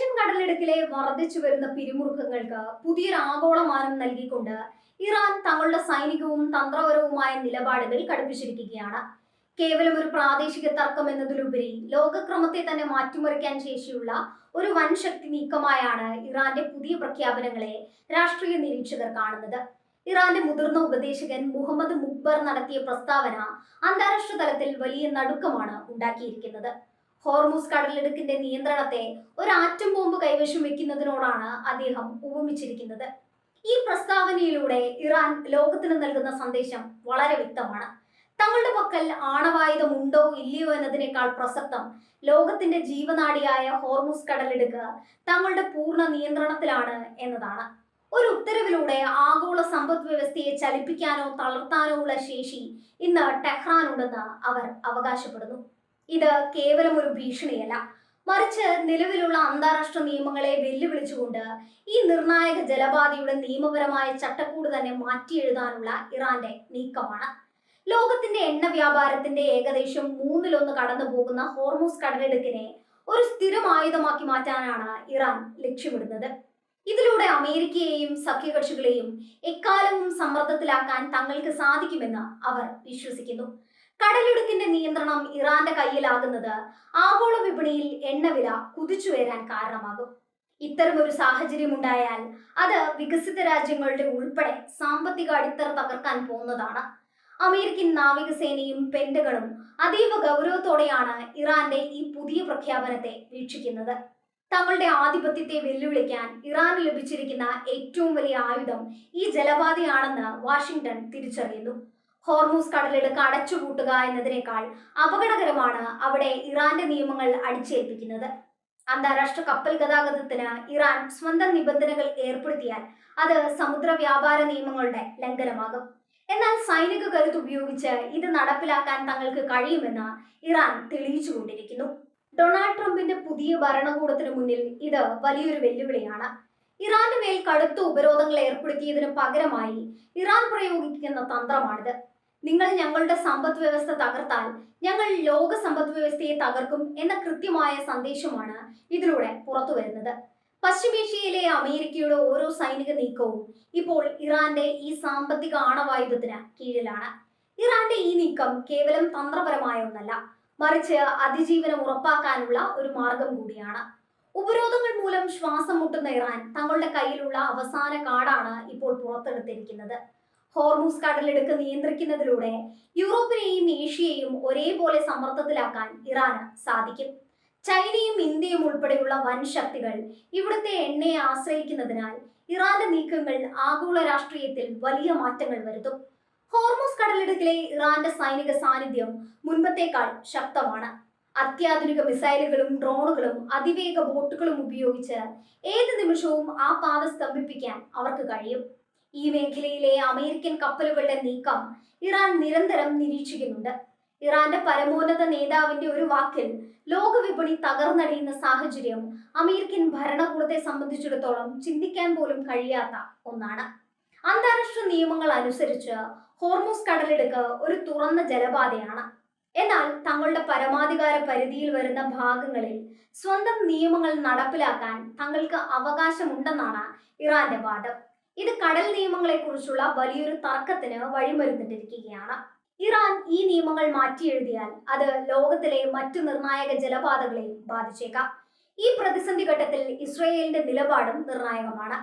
Persian കടലിടുക്കിലെ വർദ്ധിച്ചു വരുന്ന പിരിമുറുക്കങ്ങൾക്ക് പുതിയൊരു ആഗോളമാനം നൽകിക്കൊണ്ട് ഇറാൻ തങ്ങളുടെ സൈനികവും തന്ത്രപരവുമായ നിലപാടുകൾ കടുപ്പിച്ചിരിക്കുകയാണ്. കേവലം ഒരു പ്രാദേശിക തർക്കം എന്നതിലുപരി ലോകക്രമത്തെ തന്നെ മാറ്റിമറിക്കാൻ ശേഷിയുള്ള ഒരു വൻ ശക്തി നീക്കമായാണ് ഇറാന്റെ പുതിയ പ്രഖ്യാപനങ്ങളെ രാഷ്ട്രീയ നിരീക്ഷകർ കാണുന്നത്. ഇറാന്റെ മുതിർന്ന ഉപദേശകൻ മുഹമ്മദ് മുഖ്ബർ നടത്തിയ പ്രസ്താവന അന്താരാഷ്ട്ര തലത്തിൽ വലിയ നടുക്കമാണ് ഉണ്ടാക്കിയിരിക്കുന്നത്. ഹോർമൂസ് കടലിടുക്കിന്റെ നിയന്ത്രണത്തെ ഒരു ആറ്റം ബോംബ് കൈവശം വെക്കുന്നതിനോടാണ് അദ്ദേഹം ഉപമിച്ചിരിക്കുന്നത്. ഈ പ്രസ്താവനയിലൂടെ ഇറാൻ ലോകത്തിന് നൽകുന്ന സന്ദേശം വളരെ വ്യക്തമാണ്. തങ്ങളുടെ പക്കൽ ആണവായുധം ഉണ്ടോ ഇല്ലയോ എന്നതിനേക്കാൾ പ്രസക്തം ലോകത്തിന്റെ ജീവനാഡിയായ ഹോർമൂസ് കടലിടുക്ക് തങ്ങളുടെ പൂർണ്ണ നിയന്ത്രണത്തിലാണ് എന്നതാണ്. ഒരു ഉത്തരവിലൂടെ ആഗോള സമ്പദ് വ്യവസ്ഥയെ ചലിപ്പിക്കാനോ തളർത്താനോ ഉള്ള ശേഷി ഇന്ന് ടെഹ്റാനുണ്ടെന്ന് അവർ അവകാശപ്പെടുന്നു. ഇത് കേവലം ഒരു ഭീഷണിയല്ല, മറിച്ച് നിലവിലുള്ള അന്താരാഷ്ട്ര നിയമങ്ങളെ വെല്ലുവിളിച്ചുകൊണ്ട് ഈ നിർണായക ജലപാതയുടെ നിയമപരമായ ചട്ടക്കൂട് തന്നെ മാറ്റിയെഴുതാനുള്ള ഇറാന്റെ നീക്കമാണ്. ലോകത്തിന്റെ എണ്ണ വ്യാപാരത്തിന്റെ ഏകദേശം 1/3 കടന്നു പോകുന്ന ഹോർമൂസ് കടലിടുക്കിനെ ഒരു സ്ഥിരം ആയുധമാക്കി മാറ്റാനാണ് ഇറാൻ ലക്ഷ്യമിടുന്നത്. ഇതിലൂടെ അമേരിക്കയെയും സഖ്യകക്ഷികളെയും എക്കാലവും സമ്മർദ്ദത്തിലാക്കാൻ തങ്ങൾക്ക് സാധിക്കുമെന്ന് അവർ വിശ്വസിക്കുന്നു. കടലിടുക്കിന്റെ നിയന്ത്രണം ഇറാന്റെ കയ്യിലാകുന്നത് ആഗോള വിപണിയിൽ എണ്ണവില കുതിച്ചുയരാൻ കാരണമാകും. ഇത്തരമൊരു സാഹചര്യം ഉണ്ടായാൽ അത് വികസിത രാജ്യങ്ങളുടെ ഉൾപ്പെടെ സാമ്പത്തിക അടിത്തറ തകർക്കാൻ പോകുന്നതാണ്. അമേരിക്കൻ നാവികസേനയും പെന്റഗണും അതീവ ഗൗരവത്തോടെയാണ് ഇറാന്റെ ഈ പുതിയ പ്രഖ്യാപനത്തെ വീക്ഷിക്കുന്നത്. തങ്ങളുടെ ആധിപത്യത്തെ വെല്ലുവിളിക്കാൻ ഇറാന് ലഭിച്ചിരിക്കുന്ന ഏറ്റവും വലിയ ആയുധം ഈ ജലപാതയാണെന്ന് വാഷിംഗ്ടൺ തിരിച്ചറിയുന്നു. ഹോർമൂസ് കടലിടുക്ക് അടച്ചുപൂട്ടുക എന്നതിനേക്കാൾ അപകടകരമാണ് അവിടെ ഇറാന്റെ നിയമങ്ങൾ അടിച്ചേൽപ്പിക്കുന്നത്. അന്താരാഷ്ട്ര കപ്പൽ ഗതാഗതത്തിന് ഇറാൻ സ്വന്തം നിബന്ധനകൾ ഏർപ്പെടുത്തിയാൽ അത് സമുദ്ര വ്യാപാര നിയമങ്ങളുടെ ലംഘനമാകും. എന്നാൽ സൈനിക കരുത്ത് ഉപയോഗിച്ച് ഇത് നടപ്പിലാക്കാൻ തങ്ങൾക്ക് കഴിയുമെന്ന് ഇറാൻ തെളിയിച്ചുകൊണ്ടിരിക്കുന്നു. ഡൊണാൾഡ് ട്രംപിന്റെ പുതിയ ഭരണകൂടത്തിന് മുന്നിൽ ഇത് വലിയൊരു വെല്ലുവിളിയാണ്. ഇറാന് മേൽ കടുത്ത ഉപരോധങ്ങൾ ഏർപ്പെടുത്തിയതിനു പകരമായി ഇറാൻ പ്രയോഗിക്കുന്ന തന്ത്രമാണിത്. നിങ്ങൾ ഞങ്ങളുടെ സമ്പദ് വ്യവസ്ഥ തകർത്താൽ ഞങ്ങൾ ലോക സമ്പദ് വ്യവസ്ഥയെ തകർക്കും എന്ന കൃത്യമായ സന്ദേശമാണ് ഇതിലൂടെ പുറത്തു വരുന്നത്. പശ്ചിമേഷ്യയിലെ അമേരിക്കയുടെ ഓരോ സൈനിക നീക്കവും ഇപ്പോൾ ഇറാന്റെ ഈ സാമ്പത്തിക ആണവായുധത്തിന് കീഴിലാണ്. ഇറാന്റെ ഈ നീക്കം കേവലം തന്ത്രപരമായ ഒന്നല്ല, മറിച്ച് അതിജീവനം ഉറപ്പാക്കാനുള്ള ഒരു മാർഗം കൂടിയാണ്. ഉപരോധങ്ങൾ മൂലം ശ്വാസം മുട്ടുന്ന ഇറാൻ തങ്ങളുടെ കയ്യിലുള്ള അവസാന കാർഡാണ് ഇപ്പോൾ പുറത്തെടുത്തിരിക്കുന്നത്. ഹോർമൂസ് കടലിടുക്ക് നിയന്ത്രിക്കുന്നതിലൂടെ യൂറോപ്പിനെയും ഏഷ്യയെയും ഒരേപോലെ സമ്മർദ്ദത്തിലാക്കാൻ ഇറാന് സാധിക്കും. ചൈനയും ഇന്ത്യയും ഉൾപ്പെടെയുള്ള വൻ ശക്തികൾ ഇവിടുത്തെ എണ്ണയെ ആശ്രയിക്കുന്നതിനാൽ ഇറാന്റെ നീക്കങ്ങൾ ആഗോള രാഷ്ട്രീയത്തിൽ വലിയ മാറ്റങ്ങൾ വരുത്തും. ഹോർമൂസ് കടലിടുക്കിലെ ഇറാന്റെ സൈനിക സാന്നിധ്യം മുൻപത്തേക്കാൾ ശക്തമാണ്. അത്യാധുനിക മിസൈലുകളും ഡ്രോണുകളും അതിവേഗ ബോട്ടുകളും ഉപയോഗിച്ച് ഏത് നിമിഷവും ആ പാത സ്തംഭിപ്പിക്കാൻ അവർക്ക് കഴിയും. ഈ മേഖലയിലെ അമേരിക്കൻ കപ്പലുകളുടെ നീക്കം ഇറാൻ നിരന്തരം നിരീക്ഷിക്കുന്നുണ്ട്. ഇറാന്റെ പരമോന്നത നേതാവിന്റെ ഒരു വാക്കിൽ ലോക വിപണി തകർന്നടിയുന്ന സാഹചര്യം അമേരിക്കൻ ഭരണകൂടത്തെ സംബന്ധിച്ചിടത്തോളം ചിന്തിക്കാൻ പോലും കഴിയാത്ത ഒന്നാണ്. അന്താരാഷ്ട്ര നിയമങ്ങൾ അനുസരിച്ച് ഹോർമൂസ് കടലിടുക്ക് ഒരു തുറന്ന ജലപാതയാണ്. എന്നാൽ തങ്ങളുടെ പരമാധികാര പരിധിയിൽ വരുന്ന ഭാഗങ്ങളിൽ സ്വന്തം നിയമങ്ങൾ നടപ്പിലാക്കാൻ തങ്ങൾക്ക് അവകാശമുണ്ടെന്നാണ് ഇറാന്റെ വാദം. ഇത് കടൽ നിയമങ്ങളെക്കുറിച്ചുള്ള വലിയൊരു തർക്കത്തിന് വഴിമരുന്നിട്ടിരിക്കുകയാണ്. ഇറാൻ ഈ നിയമങ്ങൾ മാറ്റിയെഴുതിയാൽ അത് ലോകത്തിലെ മറ്റു നിർണായക ജലപാതകളെയും ബാധിച്ചേക്കാം. ഈ പ്രതിസന്ധി ഘട്ടത്തിൽ ഇസ്രയേലിന്റെ നിലപാടും നിർണായകമാണ്.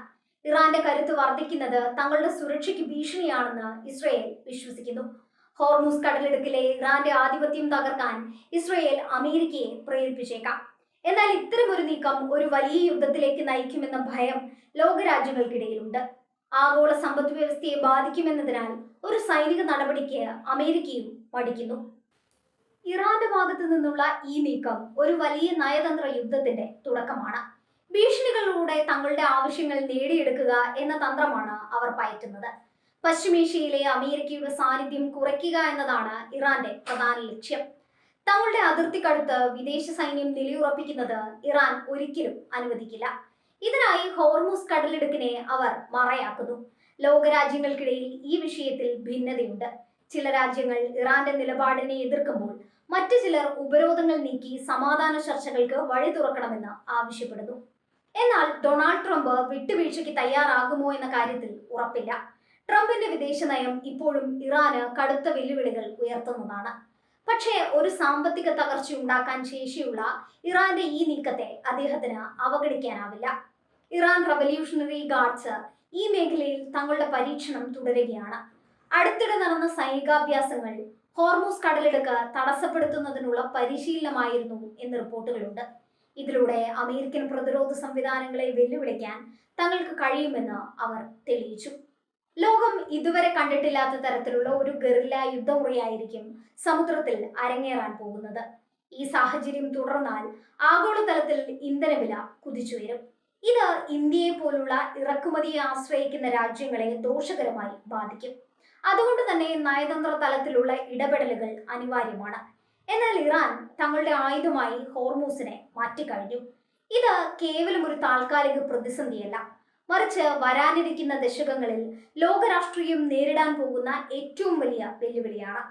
ഇറാന്റെ കരുത്ത് വർദ്ധിക്കുന്നത് തങ്ങളുടെ സുരക്ഷയ്ക്ക് ഭീഷണിയാണെന്ന് ഇസ്രയേൽ വിശ്വസിക്കുന്നു. ഹോർമൂസ് കടലിടുക്കിലെ ഇറാന്റെ ആധിപത്യം തകർക്കാൻ ഇസ്രയേൽ അമേരിക്കയെ പ്രേരിപ്പിച്ചേക്കാം. എന്നാൽ ഇത്തരമൊരു നീക്കം ഒരു വലിയ യുദ്ധത്തിലേക്ക് നയിക്കുമെന്ന ഭയം ലോകരാജ്യങ്ങൾക്കിടയിലുണ്ട്. ആഗോള സമ്പദ് വ്യവസ്ഥയെ ബാധിക്കുമെന്നതിനാൽ ഒരു സൈനിക നടപടിക്ക് അമേരിക്കയും മടിക്കുന്നു. ഇറാന്റെ ഭാഗത്തു നിന്നുള്ള ഈ നീക്കം ഒരു വലിയ നയതന്ത്ര യുദ്ധത്തിന്റെ തുടക്കമാണ്. ഭീഷണികളിലൂടെ തങ്ങളുടെ ആവശ്യങ്ങൾ നേടിയെടുക്കുക എന്ന തന്ത്രമാണ് അവർ പയറ്റുന്നത്. പശ്ചിമേഷ്യയിലെ അമേരിക്കയുടെ സാന്നിധ്യം കുറയ്ക്കുക എന്നതാണ് ഇറാന്റെ പ്രധാന ലക്ഷ്യം. തങ്ങളുടെ അതിർത്തിക്കടുത്ത് വിദേശ സൈന്യം നിലയുറപ്പിക്കുന്നത് ഇറാൻ ഒരിക്കലും അനുവദിക്കില്ല. ഇതിനായി ഹോർമൂസ് കടലിടുക്കിനെ അവർ മറയാക്കുന്നു. ലോകരാജ്യങ്ങൾക്കിടയിൽ ഈ വിഷയത്തിൽ ഭിന്നതയുണ്ട്. ചില രാജ്യങ്ങൾ ഇറാന്റെ നിലപാടിനെ എതിർക്കുമ്പോൾ മറ്റു ചിലർ ഉപരോധങ്ങൾ നീക്കി സമാധാന ചർച്ചകൾക്ക് വഴി തുറക്കണമെന്ന് ആവശ്യപ്പെടുന്നു. എന്നാൽ ഡൊണാൾഡ് ട്രംപ് വിട്ടുവീഴ്ചയ്ക്ക് തയ്യാറാകുമോ എന്ന കാര്യത്തിൽ ഉറപ്പില്ല. ട്രംപിന്റെ വിദേശ നയം ഇപ്പോഴും ഇറാന് കടുത്ത വെല്ലുവിളികൾ ഉയർത്തുന്നതാണ്. പക്ഷേ ഒരു സാമ്പത്തിക തകർച്ച ഉണ്ടാക്കാൻ ശേഷിയുള്ള ഇറാന്റെ ഈ നീക്കത്തെ അദ്ദേഹത്തിന് അവഗണിക്കാനാവില്ല. ഇറാൻ റവല്യൂഷണറി ഗാർഡ്സ് ഈ മേഖലയിൽ തങ്ങളുടെ പരീക്ഷണം തുടരുകയാണ്. അടുത്തിടെ നടന്ന സൈനികാഭ്യാസങ്ങൾ ഹോർമൂസ് കടലിടുക്ക് തടസ്സപ്പെടുത്തുന്നതിനുള്ള പരിശീലനമായിരുന്നു എന്ന് റിപ്പോർട്ടുകളുണ്ട്. ഇതിലൂടെ അമേരിക്കൻ പ്രതിരോധ സംവിധാനങ്ങളെ വെല്ലുവിളിക്കാൻ തങ്ങൾക്ക് കഴിയുമെന്ന് അവർ തെളിയിച്ചു. ലോകം ഇതുവരെ കണ്ടിട്ടില്ലാത്ത തരത്തിലുള്ള ഒരു ഗറില്ല യുദ്ധമുറയായിരിക്കും സമുദ്രത്തിൽ അരങ്ങേറാൻ പോകുന്നത്. ഈ സാഹചര്യം തുടർന്നാൽ ആഗോളതലത്തിൽ ഇന്ധനവില കുതിച്ചുയരും. ഇത് ഇന്ത്യയെ പോലുള്ള ഇറക്കുമതിയെ ആശ്രയിക്കുന്ന രാജ്യങ്ങളെ ദോഷകരമായി ബാധിക്കും. അതുകൊണ്ട് തന്നെ നയതന്ത്ര തലത്തിലുള്ള ഇടപെടലുകൾ അനിവാര്യമാണ്. എന്നാൽ ഇറാൻ തങ്ങളുടെ ആയുധമായി ഹോർമൂസിനെ മാറ്റിക്കഴിഞ്ഞു. ഇത് കേവലം ഒരു താൽക്കാലിക പ്രതിസന്ധിയല്ല, മറിച്ച് വരാനിരിക്കുന്ന ദശകങ്ങളിൽ ലോകരാഷ്ട്രീയം നേരിടാൻ പോകുന്ന ഏറ്റവും വലിയ വെല്ലുവിളിയാണ്.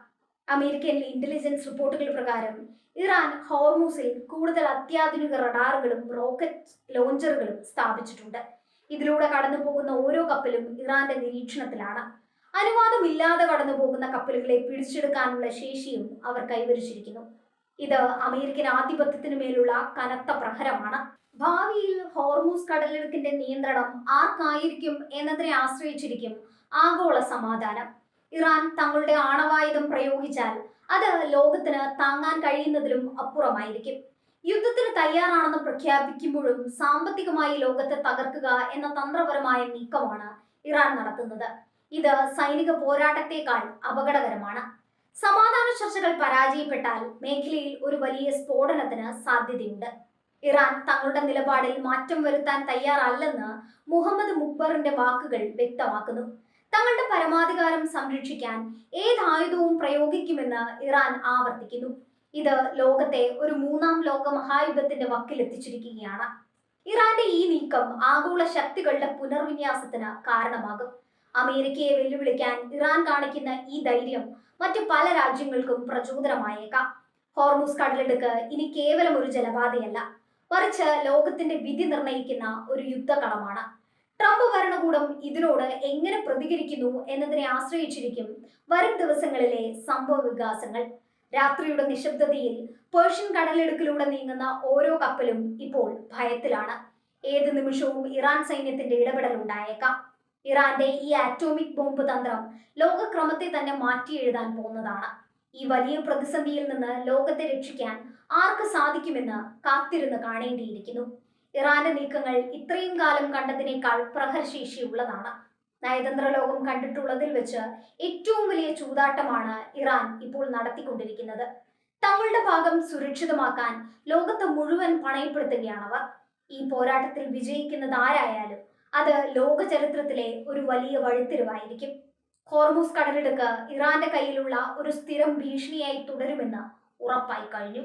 അമേരിക്കൻ ഇന്റലിജൻസ് റിപ്പോർട്ടുകൾ പ്രകാരം ഇറാൻ ഹോർമൂസിൽ കൂടുതൽ അത്യാധുനിക റഡാറുകളും റോക്കറ്റ് ലോഞ്ചറുകളും സ്ഥാപിച്ചിട്ടുണ്ട്. ഇതിലൂടെ കടന്നു പോകുന്ന ഓരോ കപ്പലും ഇറാന്റെ നിരീക്ഷണത്തിലാണ്. അനുവാദമില്ലാതെ കടന്നു പോകുന്ന കപ്പലുകളെ പിടിച്ചെടുക്കാനുള്ള ശേഷിയും അവർ കൈവരിച്ചിരിക്കുന്നു. ഇത് അമേരിക്കൻ ആധിപത്യത്തിനു മേലുള്ള കനത്ത പ്രഹരമാണ്. ഭാവിയിൽ ഹോർമൂസ് കടലിടുക്കിന്റെ നിയന്ത്രണം ആർക്കായിരിക്കും എന്നതിനെ ആശ്രയിച്ചിരിക്കും ആഗോള സമാധാനം. ഇറാൻ തങ്ങളുടെ ആണവായുധം പ്രയോഗിച്ചാൽ അത് ലോകത്തിന് താങ്ങാൻ കഴിയുന്നതിലും അപ്പുറമായിരിക്കും. യുദ്ധത്തിന് തയ്യാറാണെന്ന് പ്രഖ്യാപിക്കുമ്പോഴും സാമ്പത്തികമായി ലോകത്തെ തകർക്കുക എന്ന തന്ത്രപരമായ നീക്കമാണ് ഇറാൻ നടത്തുന്നത്. ഇത് സൈനിക പോരാട്ടത്തെക്കാൾ അപകടകരമാണ്. സമാധാന ചർച്ചകൾ പരാജയപ്പെട്ടാൽ മേഖലയിൽ ഒരു വലിയ സ്ഫോടനത്തിന് സാധ്യതയുണ്ട്. ഇറാൻ തങ്ങളുടെ നിലപാടിൽ മാറ്റം വരുത്താൻ തയ്യാറല്ലെന്ന് മുഹമ്മദ് മുഖ്ബറിന്റെ വാക്കുകൾ വ്യക്തമാക്കുന്നു. തങ്ങളുടെ പരമാധികാരം സംരക്ഷിക്കാൻ ഏതായുധവും പ്രയോഗിക്കുമെന്ന് ഇറാൻ ആവർത്തിക്കുന്നു. ഇത് ലോകത്തെ ഒരു മൂന്നാം ലോക മഹായുദ്ധത്തിന്റെ വക്കിലെത്തിച്ചിരിക്കുകയാണ്. ഇറാന്റെ ഈ നീക്കം ആഗോള ശക്തികളുടെ പുനർവിന്യാസത്തിന് കാരണമാകും. അമേരിക്കയെ വെല്ലുവിളിക്കാൻ ഇറാൻ കാണിക്കുന്ന ഈ ധൈര്യം മറ്റു പല രാജ്യങ്ങൾക്കും പ്രചോദനമായേക്കാം. ഹോർമൂസ് കടലിടുക്ക് ഇനി കേവലം ഒരു ജലപാതയല്ല, മറിച്ച് ലോകത്തിന്റെ വിധി നിർണയിക്കുന്ന ഒരു യുദ്ധകളമാണ്. ട്രംപ് ഭരണകൂടം ഇതിനോട് എങ്ങനെ പ്രതികരിക്കുന്നു എന്നതിനെ ആശ്രയിച്ചിരിക്കും വരും ദിവസങ്ങളിലെ സംഭവ വികാസങ്ങൾ. രാത്രിയുടെ നിശബ്ദതയിൽ പേർഷ്യൻ കടലിടുക്കിലൂടെ നീങ്ങുന്ന ഓരോ കപ്പലും ഇപ്പോൾ ഭയത്തിലാണ്. ഏത് നിമിഷവും ഇറാൻ സൈന്യത്തിന്റെ ഇടപെടൽ ഉണ്ടായേക്കാം. ഇറാന്റെ ഈ ആറ്റോമിക് ബോംബ് തന്ത്രം ലോകക്രമത്തെ തന്നെ മാറ്റിയെഴുതാൻ പോകുന്നതാണ്. ഈ വലിയ പ്രതിസന്ധിയിൽ നിന്ന് ലോകത്തെ രക്ഷിക്കാൻ ആർക്ക് സാധിക്കുമെന്ന് കാത്തിരുന്ന് കാണേണ്ടിയിരിക്കുന്നു. ഇറാന്റെ നീക്കങ്ങൾ ഇത്രയും കാലം കണ്ടതിനേക്കാൾ പ്രഹരശേഷിയുള്ളതാണ്. നയതന്ത്ര ലോകം കണ്ടിട്ടുള്ളതിൽ വെച്ച് ഏറ്റവും വലിയ ചൂതാട്ടമാണ് ഇറാൻ ഇപ്പോൾ നടത്തിക്കൊണ്ടിരിക്കുന്നത്. തങ്ങളുടെ ഭാഗം സുരക്ഷിതമാക്കാൻ ലോകത്തെ മുഴുവൻ പണയപ്പെടുത്തുകയാണവർ. ഈ പോരാട്ടത്തിൽ വിജയിക്കുന്നത് ആരായാലും അത് ലോക ചരിത്രത്തിലെ ഒരു വലിയ വഴിത്തിരിവായിരിക്കും. ഹോർമൂസ് കടലിടുക്ക് ഇറാന്റെ കയ്യിലുള്ള ഒരു സ്ഥിരം ഭീഷണിയായി തുടരുമെന്ന് ഉറപ്പായി കഴിഞ്ഞു.